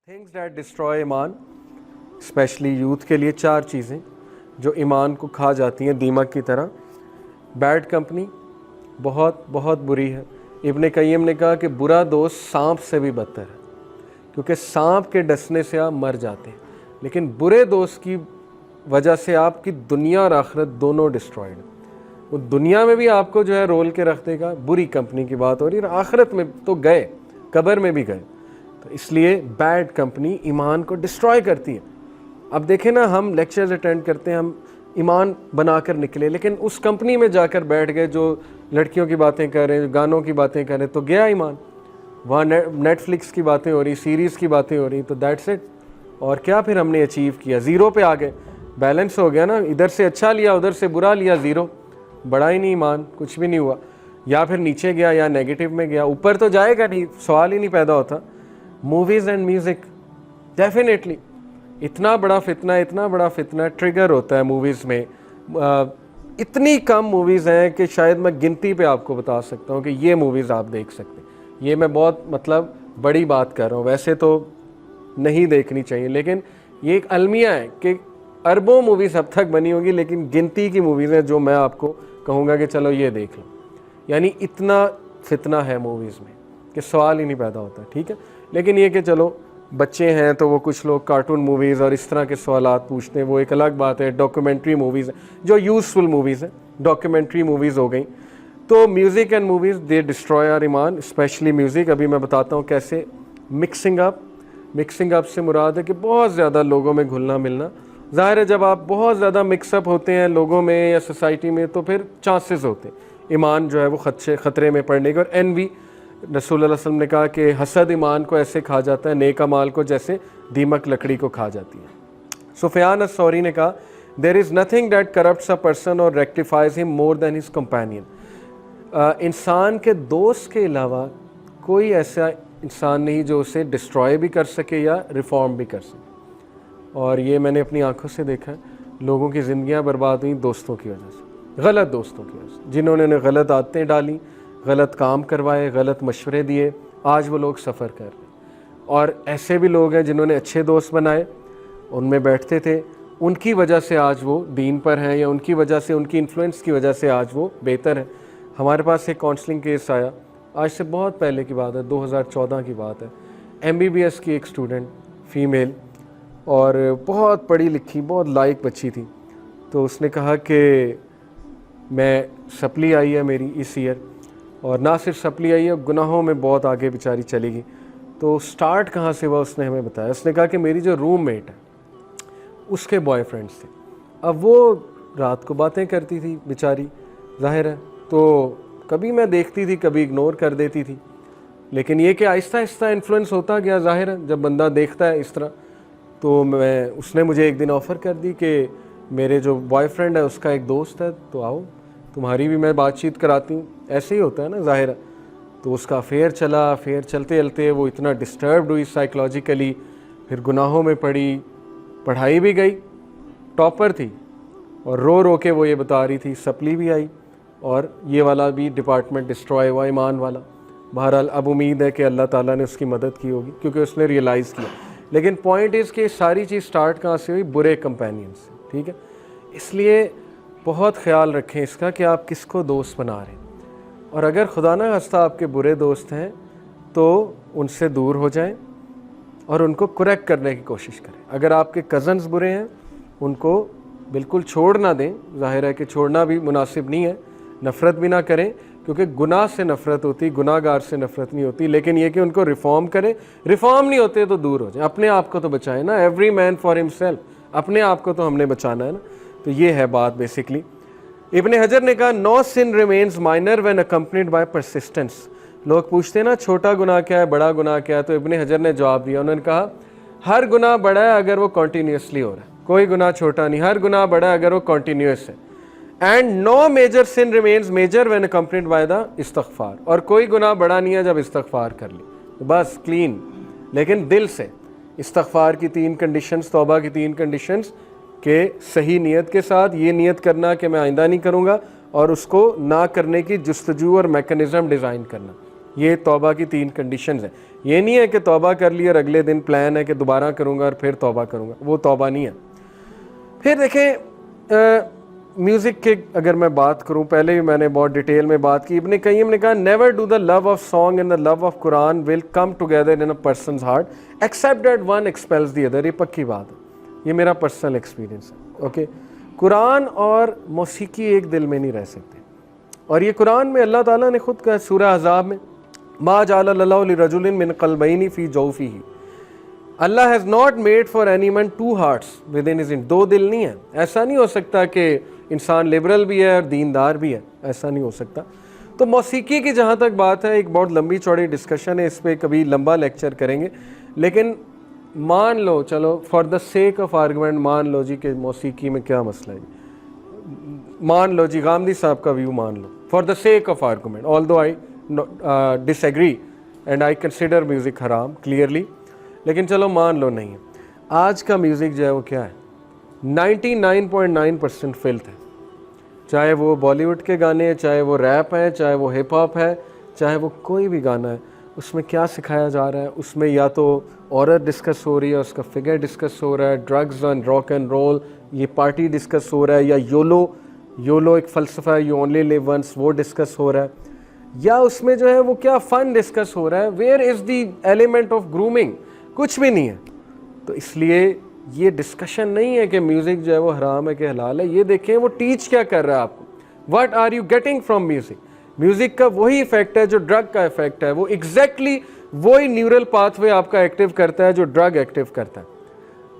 Things that destroy ईमान, specially youth के लिए 4 चीज़ें जो ईमान को खा जाती हैं दीमक की तरह। बैड कंपनी बहुत बहुत बुरी है। इब्ने कय्यम ने कहा कि बुरा दोस्त सांप से भी बदतर है, क्योंकि सांप के डसने से आप मर जाते हैं, लेकिन बुरे दोस्त की वजह से आपकी दुनिया और आखिरत दोनों डिस्ट्रॉयड है। वो दुनिया में भी आपको जो है रोल के रख देगा, बुरी कंपनी की बात हो रही है, और आखिरत में तो गए, कब्र में भी गए। तो इसलिए बैड कंपनी ईमान को डिस्ट्रॉय करती है। अब देखें ना, हम लेक्चर्स अटेंड करते हैं, हम ईमान बनाकर निकले, लेकिन उस कंपनी में जाकर बैठ गए जो लड़कियों की बातें कर रहे हैं, गानों की बातें कर रहे हैं, तो गया ईमान। वहाँ नेटफ्लिक्स की बातें हो रही, सीरीज़ की बातें हो रही, तो दैट्स इट। और क्या फिर हमने अचीव किया? ज़ीरो पे आ गए, बैलेंस हो गया ना, इधर से अच्छा लिया उधर से बुरा लिया, ज़ीरो, बड़ा ही नहीं ईमान, कुछ भी नहीं हुआ। या फिर नीचे गया या नेगेटिव में गया, ऊपर तो जाएगा नहीं, सवाल ही नहीं पैदा होता। मूवीज़ एंड म्यूज़िक डेफिनेटली इतना बड़ा फितना ट्रिगर होता है मूवीज़ में। इतनी कम मूवीज़ हैं कि शायद मैं गिनती पे आपको बता सकता हूँ कि ये मूवीज़ आप देख सकते हैं। ये मैं बहुत बड़ी बात कर रहा हूँ, वैसे तो नहीं देखनी चाहिए, लेकिन ये एक अलमिया है कि अरबों मूवीज़ अब तक बनी होगी, लेकिन गिनती की मूवीज़ हैं जो मैं आपको कहूँगा कि चलो ये देख लो। यानी इतना फितना है मूवीज़ में कि सवाल ही नहीं पैदा होता, ठीक है। लेकिन ये कि चलो बच्चे हैं तो वो कुछ लोग कार्टून मूवीज़ और इस तरह के सवालात पूछते हैं, वो एक अलग बात है। डॉक्यूमेंट्री मूवीज़ जो यूज़फुल मूवीज़ हैं, डॉक्यूमेंट्री मूवीज़ हो गई। तो music and movies they destroy our ईमान, स्पेशली म्यूज़िक। अभी मैं बताता हूँ कैसे। मिक्सिंग अप से मुराद है कि बहुत ज़्यादा लोगों में घुलना मिलना। ज़ाहिर है जब आप बहुत ज़्यादा मिक्सअप होते हैं लोगों में या सोसाइटी में, तो फिर चांसेस होते हैं ईमान जो है वो ख़तरे में पड़ने के। और एनवी, रसूल सल्लल्लाहु अलैहि वसल्लम ने कहा कि हसद ईमान को ऐसे खा जाता है, नेक अमाल को जैसे दीमक लकड़ी को खा जाती है। सुफियान अस-सौरी ने कहा, there is nothing that corrupts a person और rectifies him more than his companion. इंसान के दोस्त के अलावा कोई ऐसा इंसान नहीं जो उसे डिस्ट्रॉय भी कर सके या रिफॉर्म भी कर सके। और ये मैंने अपनी आंखों से देखा है, लोगों की ज़िंदगियाँ बर्बाद हुई दोस्तों की वजह से, गलत दोस्तों की वजह से, जिन्होंने उन्हें गलत आदतें डाली, गलत काम करवाए, गलत मशवरे दिए, आज वो लोग सफ़र कर रहे हैं। और ऐसे भी लोग हैं जिन्होंने अच्छे दोस्त बनाए, उनमें बैठते थे, उनकी वजह से आज वो दीन पर हैं, या उनकी वजह से, उनकी इन्फ्लुएंस की वजह से आज वो बेहतर है। हमारे पास एक काउंसलिंग केस आया, आज से बहुत पहले की बात है, 2014 की बात है। MBBS की एक स्टूडेंट, फ़ीमेल, और बहुत पढ़ी लिखी, बहुत लायक बच्ची थी। तो उसने कहा कि मैं सप्ली आई है मेरी इस ईयर, और ना सिर्फ सप्ली आई है, गुनाहों में बहुत आगे बेचारी चली गई। तो स्टार्ट कहाँ से हुआ उसने हमें बताया। उसने कहा कि मेरी जो रूममेट है उसके बॉयफ्रेंड्स थे। अब वो रात को बातें करती थी बेचारी, जाहिर है, तो कभी मैं देखती थी, कभी इग्नोर कर देती थी, लेकिन ये कि आहिस्ता आहिस्ता इन्फ्लुएंस होता गया। जाहिर है जब बंदा देखता है इस तरह, तो उसने मुझे एक दिन ऑफ़र कर दी कि मेरे जो बॉयफ्रेंड है उसका एक दोस्त है, तो आओ तुम्हारी भी मैं बातचीत कराती हूँ। ऐसे ही होता है ना, ज़ाहिर है। तो उसका अफेयर चला, अफेयर चलते चलते वो इतना डिस्टर्ब्ड हुई साइकोलॉजिकली, फिर गुनाहों में पड़ी, पढ़ाई भी गई, टॉपर थी, और रो रो के वो ये बता रही थी, सप्ली भी आई और ये वाला भी डिपार्टमेंट डिस्ट्रॉय हुआ, ईमान वाला। बहरहाल अब उम्मीद है कि अल्लाह ताला ने उसकी मदद की होगी, क्योंकि उसने रियलाइज़ किया। लेकिन पॉइंट इज़ कि सारी चीज़ स्टार्ट कहाँ से हुई? बुरे कंपेनियन से, ठीक है। इसलिए बहुत ख्याल रखें इसका कि आप किसको दोस्त बना रहे हैं, और अगर खुदा न खास्ता आपके बुरे दोस्त हैं तो उनसे दूर हो जाएं और उनको करेक्ट करने की कोशिश करें। अगर आपके कज़न्स बुरे हैं, उनको बिल्कुल छोड़ ना दें। ज़ाहिर है कि छोड़ना भी मुनासिब नहीं है, नफ़रत भी ना करें, क्योंकि गुनाह से नफ़रत होती, गुनाहगार से नफ़रत नहीं होती। लेकिन ये कि उनको रिफ़ॉर्म करें, रिफ़ॉर्म नहीं होते तो दूर हो जाए। अपने आप को तो बचाएं ना, एवरी मैन फॉर हिमसेल्फ, अपने आप को तो हमने बचाना है ना। तो ये है बात बेसिकली। इब्ने हजर ने कहा, no sin remains minor when accompanied by persistence. लोग पूछते हैं ना छोटा गुनाह क्या है, बड़ा गुनाह क्या है, तो इब्ने हजर ने जवाब दिया। उन्होंने कहा हर गुनाह बड़ा है अगर वो कॉन्टीन्यूसली हो रहा है, कोई गुनाह छोटा नहीं, हर गुनाह बड़ा है अगर वो कॉन्टीन्यूस है। And no major sin remains major when accompanied by the इस्तग़फ़ार। और कोई गुनाह बड़ा नहीं है जब इस्तग़फ़ार कर ली, तो बस क्लीन, लेकिन दिल से। इस्तग़फ़ार की 3 कंडीशंस, तौबा की 3 कंडीशंस, के सही नीयत के साथ, ये नीयत करना कि मैं आइंदा नहीं करूँगा, और उसको ना करने की जुस्तजू और मैकेनिज़्म डिज़ाइन करना। ये तौबा की 3 कंडीशंस हैं। ये नहीं है कि तौबा कर लिया और अगले दिन प्लान है कि दोबारा करूँगा और फिर तौबा करूँगा, वो तौबा नहीं है। फिर देखें म्यूज़िक के अगर मैं बात करूँ, पहले भी मैंने बहुत डिटेल में बात की। इब्न क़य्यिम ने कहा never do the love of song and the love of Quran will come together in a person's heart except that one expels the other. ये पक्की बात है, ये मेरा पर्सनल एक्सपीरियंस है। ओके, कुरान और मौसीकी एक दिल में नहीं रह सकते। और ये कुरान में अल्लाह ताला ने खुद कहा सूरह अहज़ाब में, मा जअल अल्लाहु लिरजुलिन मिन क़ल्बैनि फ़ी जौफ़िही, Allah has not made for any man 2 hearts within his. 2 दिल नहीं है। ऐसा नहीं हो सकता कि इंसान लिबरल भी है और दीनदार भी है, ऐसा नहीं हो सकता। तो मौसीकी की जहाँ तक बात है, एक बहुत लंबी चौड़ी डिस्कशन है, इस पर कभी लंबा लेक्चर करेंगे। लेकिन मान लो, चलो for the sake of argument मान लो जी कि मौसीकी में क्या मसला है, मान लो जी गामदी साहब का व्यू मान लो, for the sake of argument, although I disagree and I consider music हराम क्लियरली, लेकिन चलो मान लो नहीं है। आज का म्यूज़िक जो है वो क्या है, 99.9% फिल्थ है। चाहे वो बॉलीवुड के गाने हैं, चाहे वो रैप हैं, चाहे वो हिप हॉप है, चाहे वो कोई भी गाना है, उसमें क्या सिखाया जा रहा है? उसमें या तो औरत डिस्कस हो रही है, उसका फिगर डिस्कस हो रहा है, drugs and rock and roll, ये पार्टी डिस्कस हो रहा है, या योलो एक फ़लसफ़ा है, यू ओनली लिव वंस, वो डिस्कस हो रहा है, या उसमें जो है वो क्या फ़न डिस्कस हो रहा है। Where is the element of grooming? कुछ भी नहीं है। तो इसलिए ये डिस्कशन नहीं है कि म्यूज़िक जो है वो हराम है कि हलाल है। ये देखें वो टीच क्या कर रहा है आपको, what are you getting from music. Music का वही इफेक्ट है जो ड्रग का इफेक्ट है, वो एग्जैक्टली वही न्यूरल पाथवे आपका एक्टिव करता है जो ड्रग एक्टिव करता है।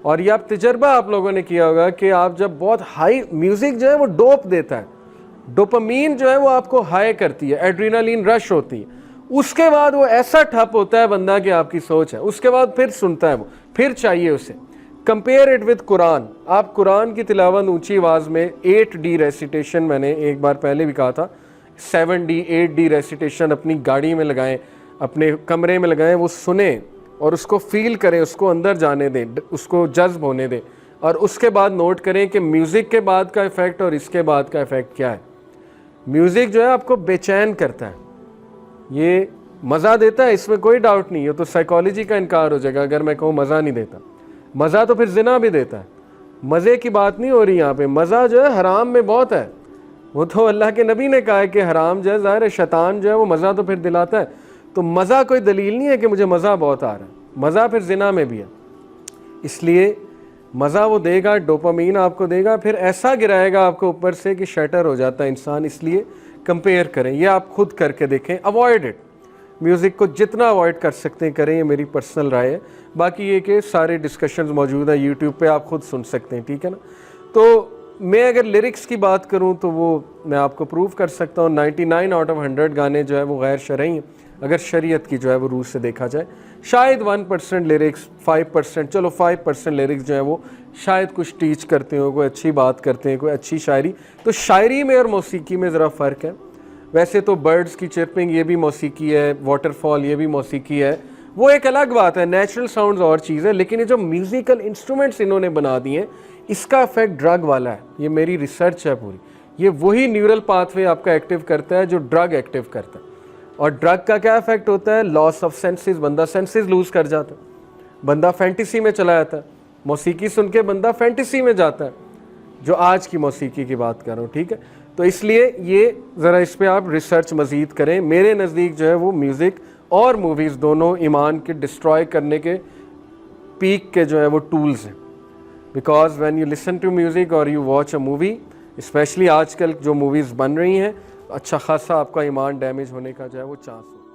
और ये आप तजर्बा आप लोगों ने किया होगा कि आप जब बहुत हाई म्यूज़िक जो है वो डोप देता है, डोपामीन जो है वो आपको हाई करती है, एड्रेनालिन रश होती है, उसके बाद वो ऐसा ठप होता है बंदा कि आपकी सोच है, उसके बाद फिर सुनता है वो, फिर चाहिए उसे। Compare it with Quran. आप कुरान की तिलावत ऊंची आवाज़ में 8D रेसिटेशन, मैंने एक बार पहले भी कहा था, 7D 8D रेसिटेशन अपनी गाड़ी में लगाएं, अपने कमरे में लगाएं, वो सुने और उसको फील करें, उसको अंदर जाने दें, उसको जज्ब होने दें, और उसके बाद नोट करें कि म्यूज़िक के बाद का इफ़ेक्ट और इसके बाद का इफ़ेक्ट क्या है। म्यूज़िक जो है आपको बेचैन करता है, ये मज़ा देता है, इसमें कोई डाउट नहीं है। तो साइकोलॉजी का इनकार हो जाएगा अगर मैं कहूँ मज़ा नहीं देता। मज़ा तो फिर जिना भी देता है, मज़े की बात नहीं हो रही यहाँ पे। मज़ा जो है हराम में बहुत है, वो तो अल्लाह के नबी ने कहा है कि हराम जो है, ज़ाहिर है शैतान जो है वो मज़ा तो फिर दिलाता है। तो मज़ा कोई दलील नहीं है कि मुझे मज़ा बहुत आ रहा है, मज़ा फिर जिना में भी है। इसलिए मज़ा वो देगा, डोपामीन आपको देगा, फिर ऐसा गिराएगा आपको ऊपर से कि शटर हो जाता है इंसान। इसलिए कंपेयर करें, ये आप खुद करके देखें, अवॉइड इट। म्यूज़िक को जितना अवॉइड कर सकते हैं करें, ये मेरी पर्सनल राय है। बाकी ये कि सारे डिस्कशंस मौजूद हैं यूट्यूब पे, आप खुद सुन सकते हैं, ठीक है ना। तो मैं अगर लिरिक्स की बात करूं तो वो मैं आपको प्रूव कर सकता हूं, 99 आउट ऑफ 100 गाने जो है वो गैर शरई हैं अगर शरीयत की जो है वो रूह से देखा जाए। शायद 1% लिरिक्स, 5%, चलो 5% लिरिक्स जो है वो शायद कुछ टीच करते हो, कोई अच्छी बात करते हैं, कोई अच्छी शायरी। तो शायरी में और मौसीकी में ज़रा फ़र्क है। वैसे तो बर्ड्स की चिरपिंग ये भी मौसीकी है, वाटरफॉल ये भी मौसीकी है, वो एक अलग बात है, नेचुरल साउंड्स और चीज़ है। लेकिन ये जो म्यूज़िकल इंस्ट्रूमेंट्स इन्होंने बना दिए हैं, इसका इफेक्ट ड्रग वाला है। ये मेरी रिसर्च है पूरी, ये वही न्यूरल पाथवे आपका एक्टिव करता है जो ड्रग एक्टिव करता है। और ड्रग का क्या इफेक्ट होता है? लॉस ऑफ सेंसेस, बंदा सेंसेस लूज कर जाता है, बंदा फैंटेसी में चला जाता है। मौसीकी सुन के बंदा फैंटेसी में जाता है, जो आज की मौसीकी की बात कर रहा हूँ, ठीक है। तो इसलिए ये ज़रा इस पर आप रिसर्च मज़ीद करें। मेरे नज़दीक जो है वो म्यूज़िक और मूवीज़ दोनों ईमान के डिस्ट्रॉय करने के पीक के जो है वो टूल्स हैं। Because when you listen to music और you watch a movie, specially आजकल जो मूवीज़ बन रही हैं, अच्छा खासा आपका ईमान डैमेज होने का जो है वो चांस हो।